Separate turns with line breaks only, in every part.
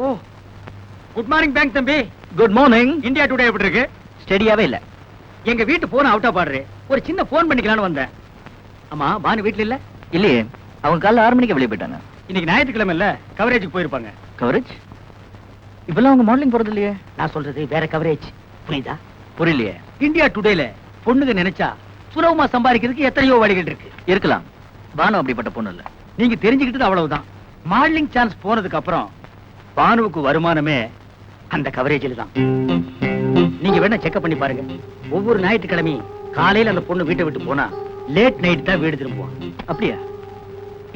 ஓ, good morning bank தம்பி.
Good morning.
India today எப்படி இருக்கு?
ஸ்டெடியாவே இல்ல.
எங்க வீட்டு போன் அவுட்டா பாடுறே. ஒரு சின்ன போன் பண்ணிக்கலாம்னு வந்தேன். ஆமா, பானு வீட்ல இல்ல?
இல்லையே, அவங்க காலைல 6 மணிக்கு வெளியே போயிட்டாங்க.
இன்னைக்கு ஞாயிற்றுக்கிழமை இல்ல, கவரேஜுக்கு போயிருப்பாங்க.
கவரேஜ்? இப்பெல்லாம் அவங்க மாடலிங் போறது இல்லையே.
நான் சொல்றது வேற கவரேஜ், புரியுதா?
புரியலையே.
இந்தியா டுடேல பொண்ணுங்க நினைச்சா சுலபமா சம்பாதிக்கிறதுக்கு எத்தனையோ வழிகள் இருக்கு.
இருக்கலாம். பானு அப்படிப்பட்ட பொண்ணு இல்ல.
நீங்க தெரிஞ்சுக்கிட்டது அவ்வளவுதான். மாடலிங் சான்ஸ் போனதுக்கு அப்புறம் பானுவுக்கு வருமானமே அந்த கவரேஜில் தான். நீங்க வேணா செக்அப் பண்ணி பாருங்க. ஒவ்வொரு ஞாயிற்றுக்கிழமையும் காலையில அந்த பொண்ணு வீட்டை விட்டு போனா லேட் நைட் தான் வீடு திரும்புவான்.
அப்படியா?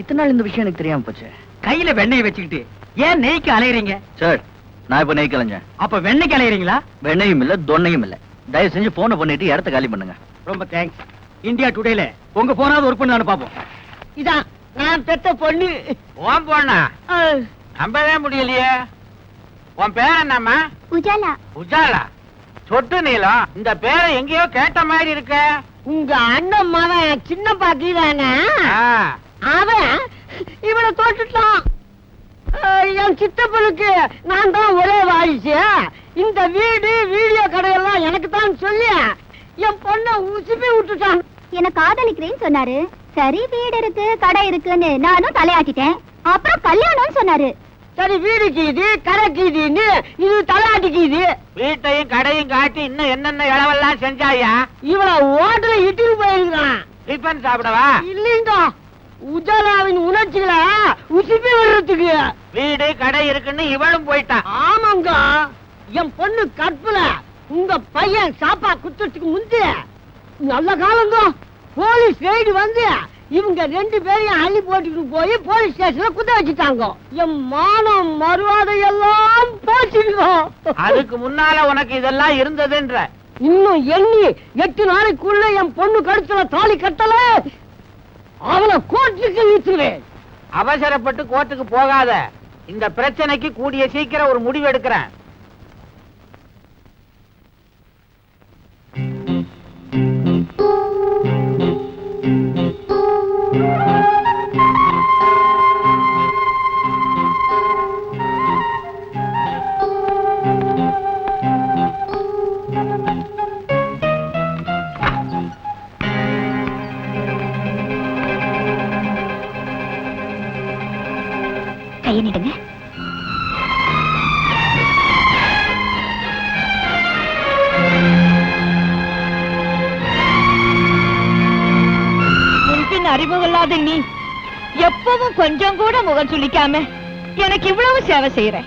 இத்தனை நாள் இந்த விஷயம் எனக்கு தெரியாம போச்சு.
கையில வெண்ணெய் வச்சுக்கிட்டு ஏன் நெய்க்கு அலையறீங்க?
சார், நான் இப்ப நெய் கலைஞ்சேன்.
அப்ப வெண்ணெய்க்கு அலையறீங்களா?
வெண்ணையும் இல்ல, தொன்னையும் இல்ல. தயவு செஞ்சு போனை பண்ணிட்டு இடத்த காலி பண்ணுங்க.
ரொம்ப தேங்க்ஸ். இந்தியா டுடேல உங்க போனாவது ஒர்க் பண்ணு பாப்போம். இதான் நான் பெத்த பொண்ணு.
உன் பொண்ணா? நம்பவே முடியலையே. உன் பேர் என்னம்மா?
உஜாலா.
உஜாலா? சொட்டு நீளம். இந்த பேரை எங்கேயோ கேட்ட மாதிரி இருக்க.
உங்க அண்ணன் மகன் சின்ன பாக்கிதானே, அவன் இவனை தோட்டுட்டான். என் சித்தப்பனுக்கு நான் தான் ஒரே வாரிசு. இந்த வீடு வீடியோ கடையெல்லாம் எனக்கு தான் சொல்லி என் பொண்ணை உசுப்பி விட்டுட்டான்.
என்ன காதலிக்கிறேன்னு சொன்னாரு. சரி, வீடு இருக்கு கடை இருக்குன்னு நானும் தலையாட்டிட்டேன். அப்புறம் கல்யாணம்னு சொன்னாரு.
சரி, வீடு கீது கடை கீதுன்னு இது தலையாட்டிக்குது.
வீட்டையும் கடையும் காட்டி இன்னும் என்னென்ன இளவெல்லாம் செஞ்சாயா?
இவளை ஓட்டுல இட்டுக்கு போயிருக்கான்.
டிஃபன் சாப்பிடவா?
இல்லைங்க, உஜாலாவின் உணர்ச்சிகளை உசுப்பி வர்றதுக்கு.
வீடு கடை இருக்குன்னு இவளும் போயிட்டான்.
ஆமாங்க, என் பொண்ணு கற்பல உங்க பையன் சாப்பா குத்துறதுக்கு முந்தைய நல்ல காலங்க போலீஸ் ரெய்டு வந்து இவங்க 2 பேரையும் அள்ளி போட்டுட்டு போய் போலீஸ் ஸ்டேஷன்ல குத்த வச்சுட்டாங்க. என் மானம் மறுவாதை எல்லாம் போச்சுங்க.
அதுக்கு முன்னால உனக்கு இதெல்லாம் இருந்ததுன்ற?
இன்னும் எண்ணி 8 நாளைக்குள்ள என் பொண்ணு கழுத்துல தாலி கட்டல அவளை கோர்ட்டுக்கு இழுத்துவேன்.
அவசரப்பட்டு கோர்ட்டுக்கு போகாத. இந்த பிரச்சனைக்கு கூடிய சீக்கிரம் ஒரு முடிவு எடுக்கிறேன்.
கையை நீடுங்க.
முன்பின் அறிமுகமில்லாத நீ எப்பவும் கொஞ்சம் கூட முகம் சுளிக்காம எனக்கு இவ்வளவு சேவை செய்யற.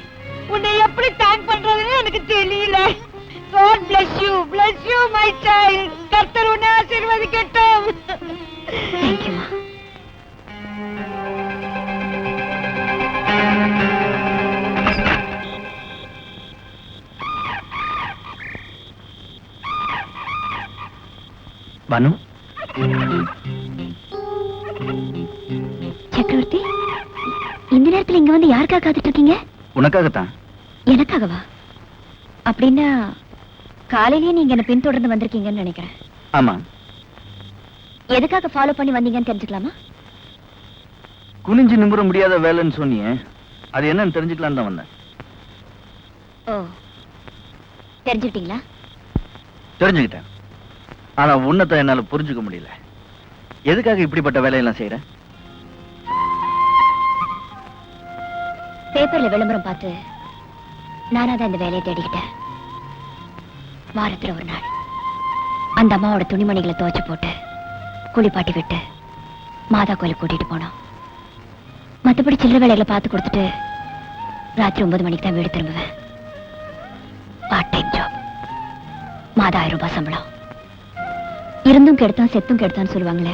உன்னை எப்படி தேங்க் பண்றதுன்னு எனக்கு தெரியல. God bless you my child. கர்த்தர் உன்னை ஆசீர்வதிக்கட்டும்.
Thank you.
பானு,
சக்கரவர்த்தி, இந்த நேரத்துல இங்க வந்து யாருக்காக காத்துட்டு இருக்கீங்க?
உனக்காகத்தான்.
எனக்காகவா? அப்படின்னா காலையிலேயே நீங்க என்ன பின்தொடர்ந்து வந்திருக்கீங்கன்னு நினைக்கிறேன்.
ஆமா.
எதுக்காக ஃபாலோ பண்ணி வந்தீங்கன்னு தெரிஞ்சுக்கலாமா?
குனிஞ்சு நிமிர முடியாத வேலைன்னு சொன்னியே, அது என்னன்னு தெரிஞ்சுக்கலான்னு தான் வந்தேன்.
ஓ, தெரிஞ்சுக்கிட்டீங்களா?
தெரிஞ்சுக்கிட்டேன். ஆனா உன்னத்தை என்னால புரிஞ்சுக்க முடியல. எதுக்காக இப்படிப்பட்ட வேலையெல்லாம் செய்யற?
பேப்பர்ல விளம்பரம் பார்த்து நானா தான் இந்த வேலையை தேடிக்கிட்டேன். வாரத்துல ஒரு நாள் அந்த அம்மாவோட துணிமணிகளை துவைச்சு போட்டு குளிப்பாட்டி விட்டு மாதா கோயிலுக்கு கூட்டிட்டு போனோம். மற்றபடி சில்லறை வேலைகளை பார்த்து கொடுத்துட்டு ராத்திரி 9 மணிக்கு தான் வீடு திரும்புவேன். Part time job. மாதா 1000 ரூபாய் சம்பளம். இருந்தும் கெடுத்தான் செத்தும் கெடுத்தான்னு சொல்லுவாங்களே,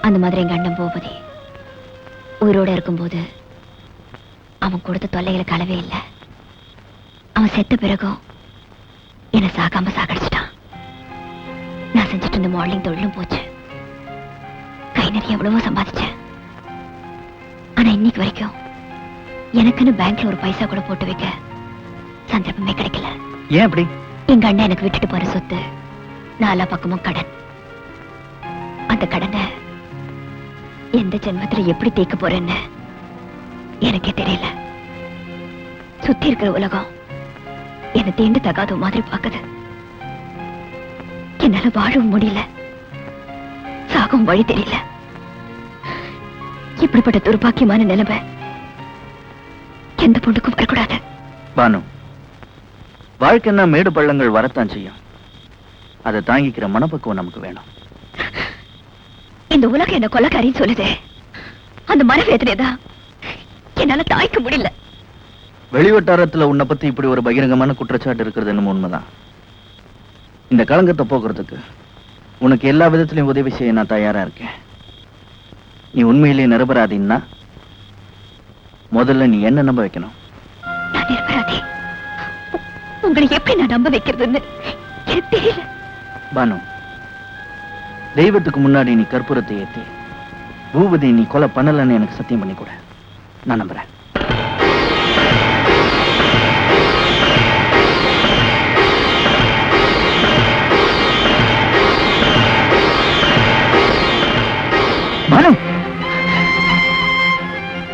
அந்த மாதிரி எங்க அண்ணன் பூபதி உயிரோட இருக்கும்போது அவன் கொடுத்த தொல்லைகளை கலவே இல்லை. அவன் செத்த பிறகும் என்னை சாகாம சாகடிச்சிட்டான். நான் செஞ்சுட்டு இருந்த மாடலிங் தொழிலும் போச்சு. கை நிறைய எவ்வளவோ சம்பாதிச்சேன். ஆனா இன்னைக்கு வரைக்கும் எனக்குன்னு பேங்க்ல ஒரு பைசா கூட போட்டு வைக்க சந்தர்ப்பமே கிடைக்கல.
ஏன் அப்படி?
எங்க அண்ணன் எனக்கு விட்டுட்டு போற சொத்து 4 பக்கமும் கடன். அந்த கடனை எந்த ஜென்மத்துல எப்படி தீர்க்க போறேன்னு எனக்கே தெரியல. சுத்தி இருக்கிற உலகம் என்ன தீண்டு தகாத மாதிரி பாக்குது. என்னால வாழவும் முடியல, சாகவும் வழி தெரியல. இப்படிப்பட்ட துர்பாக்கியமான நிலைமை எந்த பொண்ணுக்கும் வரக்கூடாது.
பானு, வாழ்க்கைன்னா மேடு பள்ளங்கள் வரத்தான் செய்யும். அதை தாங்கிக்கிற மனப்பக்குவம் நமக்கு வேணும்.
இந்த உலகம் என்ன கொலைக்காரின்னு சொல்லுது. அந்த மனவேதனைதான் என்னால தாய்க்க முடியல.
வெளிவட்டாரத்துல உன்னை பத்தி இப்படி ஒரு பகிரங்கமான குற்றச்சாட்டு இருக்கிறது என்னமோ உண்மைதான். இந்த களங்கத்தை போக்குறதுக்கு உனக்கு எல்லா விதத்திலையும் உதவி செய்ய நான் தயாரா இருக்கேன். நீ உண்மையிலேயே நிரபராதின்னா முதல்ல நீ என்ன நம்ப வைக்கணும்.
நான் நிரபராதி. உங்களை எப்படி நான் நம்ப வைக்கிறதுன்னு எனக்கு தெரியல.
பானு, தெய்வத்துக்கு முன்னாடி நீ கற்பூரத்தை ஏத்தி பூபதி நீ கொலை பண்ணலன்னு எனக்கு சத்தியம் பண்ணி கூட. நான் நம்புறேன்.
பானு,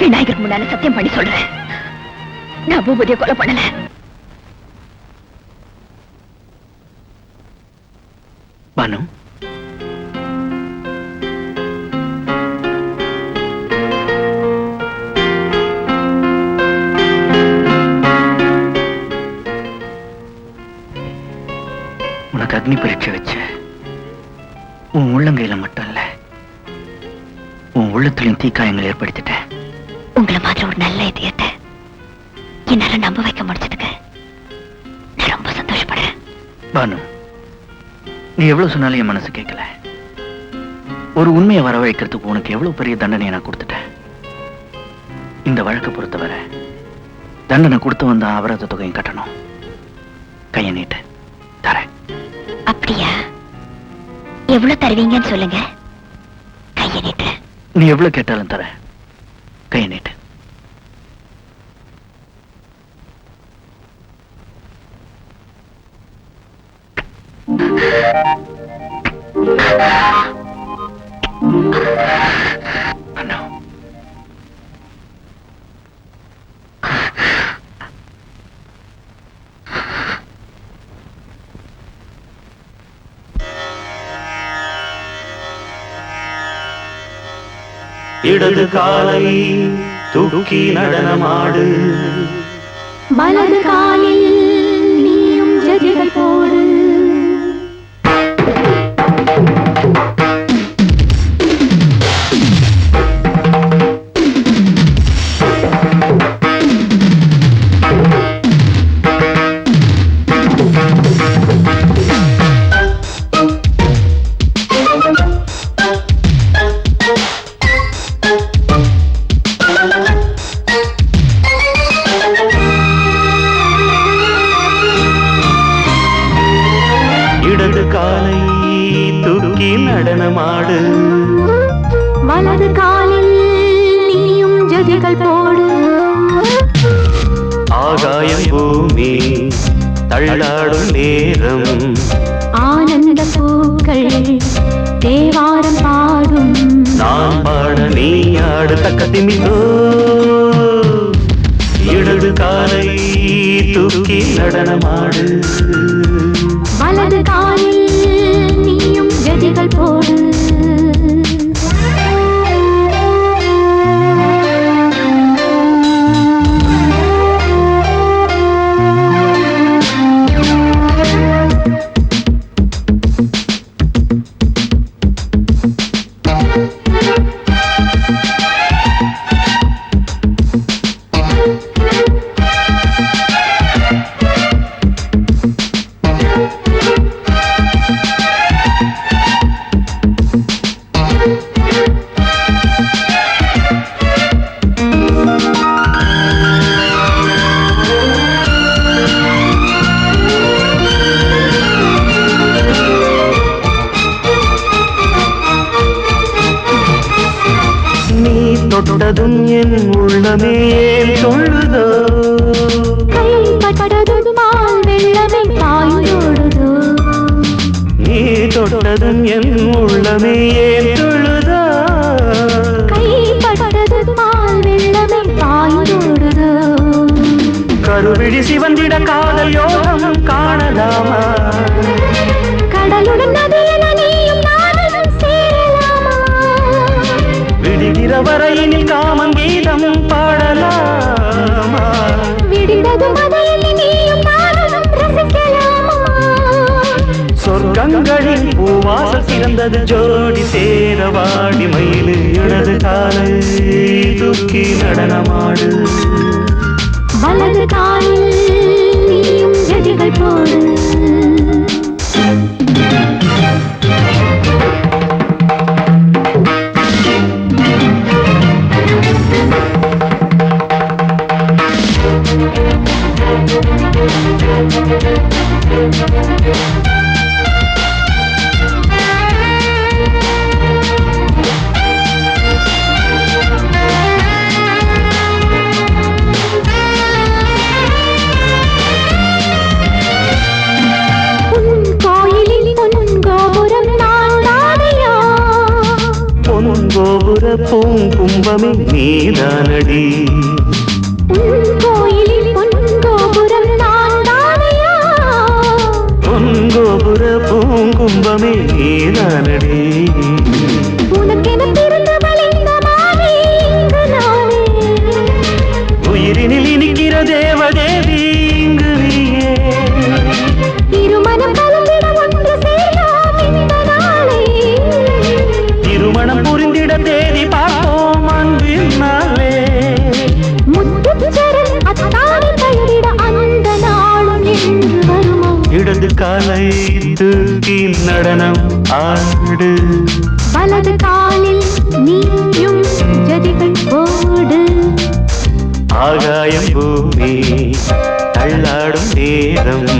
விநாயகருக்கு முன்னால சத்தியம் பண்ணி சொல்றேன், நான் பூபதியை கொலை பண்ணல.
பானு, உனக்கு அக்னி பரீட்சை வச்சு உன் உள்ளங்கையில மட்டும் இல்ல, உன் உள்ளத்திலையும் தீக்காயங்கள் ஏற்படுத்திட்டேன்.
உங்களை மாதிரி ஒரு நல்ல இதயத்தை என்னால நம்ப வைக்க முடிச்சதுக்கு நான் ரொம்ப சந்தோஷப்படுறேன்.
பானு, நீ எவ்வளவு சொன்னாலும் என் மனசு கேட்கல. ஒரு உண்மையை வரவழைக்கிறதுக்கு உனக்கு எவ்வளவு பெரிய தண்டனையை நான் கொடுத்துட்டேன். இந்த வழக்கை பொறுத்தவரை தண்டனை கொடுத்து வந்த அபராத தொகையும் கட்டணும். கையை நீட்டு தரேன்.
அப்படியா? எவ்வளவு தருவீங்கன்னு சொல்லுங்க, கையை நீட்டு.
நீ எவ்வளவு கேட்டாலும் தரேன். கையை நீட்டு.
இடது காலை தூக்கி நடனமாடு,
வலது காலில் நீயும் ஜதிகள் போடு.
இடது காலை தூக்கி நடனமாடு,
வலது காலில் நீயும் ஜதிகள் போடு.
ஆகாயம் பூமி தள்ளாடும் நேரம்,
ஆனந்த பூக்கள் தேவாரம் பாடும்.
நான் பாட நீ ஆடு தக்கத்திமிதோ. இடது காலை தூக்கி நடனமாடு,
வலது காலில் நீயும் ஜதிகள் போடு.
தொட்டதும் என் உள்ளமே ஏன் சொல்லுதோ,
கைப்பட்டதும் மால் வெள்ளமே பாய்ந்தோடுதோ.
நீ தொட்டதும் என் உள்ளமே ஏன் சொல்லுதோ,
கைப்பட்டதும் மால் வெள்ளமே பாய்ந்தோடுதோ.
கருவிழி சிவந்திட காதல் யோகம் காணலாமா
கடலுடன் நதியில நீயும் நானும் சேரலாமா
விடுகிற வரையினில் காமம் கீதம் பாடலாமா
விடிந்தது மதையில் நீயும் நானும் ரசிக்கலாமா
சொர்க்கங்களின் பூவாசல் சிறந்தது ஜோடி சேர வாடி மயிலு இடது காலை தூக்கி நடனமாடு
வலது காலில் நீயும் ஜதிகள் போடு
கோபுர பூங்கும்பமே நீதானடி
கோயிலில் பொன்கோபுரம் நான் தானையா
பொன்கோபுர பூங்கும்பமே நீதானடி
உனக்கென பிறந்தவள் இந்த மாலை இங்கு நானே
உயிரினில் இனிக்கிற தேவதேவி இங்கு நீயே
திருமணம் கலந்திட ஒன்று சேரலாம் இந்த நாளே
திருமணம் புரிந்திட தேதி பார்ப்போம் அன்பின் நாளே
முத்துச்சரன் அத்தானி பெயரிட அந்த நாளும் என்று வருமோ
இடது காலை தூக்கி நடனம் ஆடு
வலது காலில் நீயும் ஜதிகள் போடு
ஆகாயம் பூமி தள்ளாடும் நேரம்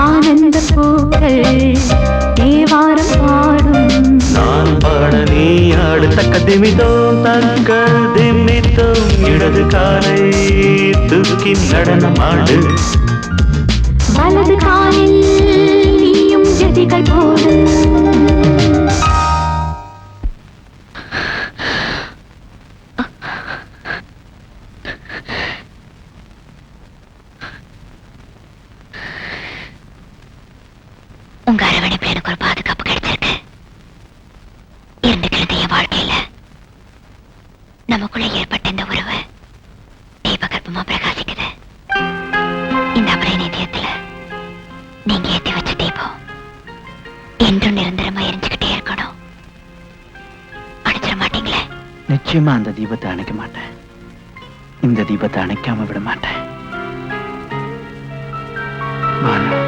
ஆனந்த பூக்கள் தேவாரம் பாடும்
நான் பாட நீ ஆடு தக்க திமிதோம் தக்க திமித்தோம் இடது காலை தூக்கி நடனம் ஆடு
வலது காலில் நீயும் ஜதிகள் போடு உங்க அரவணைப்புல எனக்கு ஒரு பாதுகாப்பு கிடைச்சிருக்கு இருந்துக்கிறது என் வாழ்க்கையில நமக்குள்ள ஏற்பட்ட இந்த உறவு தீபகற்பமா பிரகாசிக்குது இந்த அபரை நிதியத்துல நீங்க ஏத்தி வச்ச தீபம் என்றும் நிரந்தரமா எரிஞ்சுக்கிட்டே இருக்கணும் அணைச்சிட மாட்டீங்களே
நிச்சயமா அந்த தீபத்தை அணைக்க மாட்டேன் இந்த தீபத்தை அணைக்காம விட மாட்டேன் பானு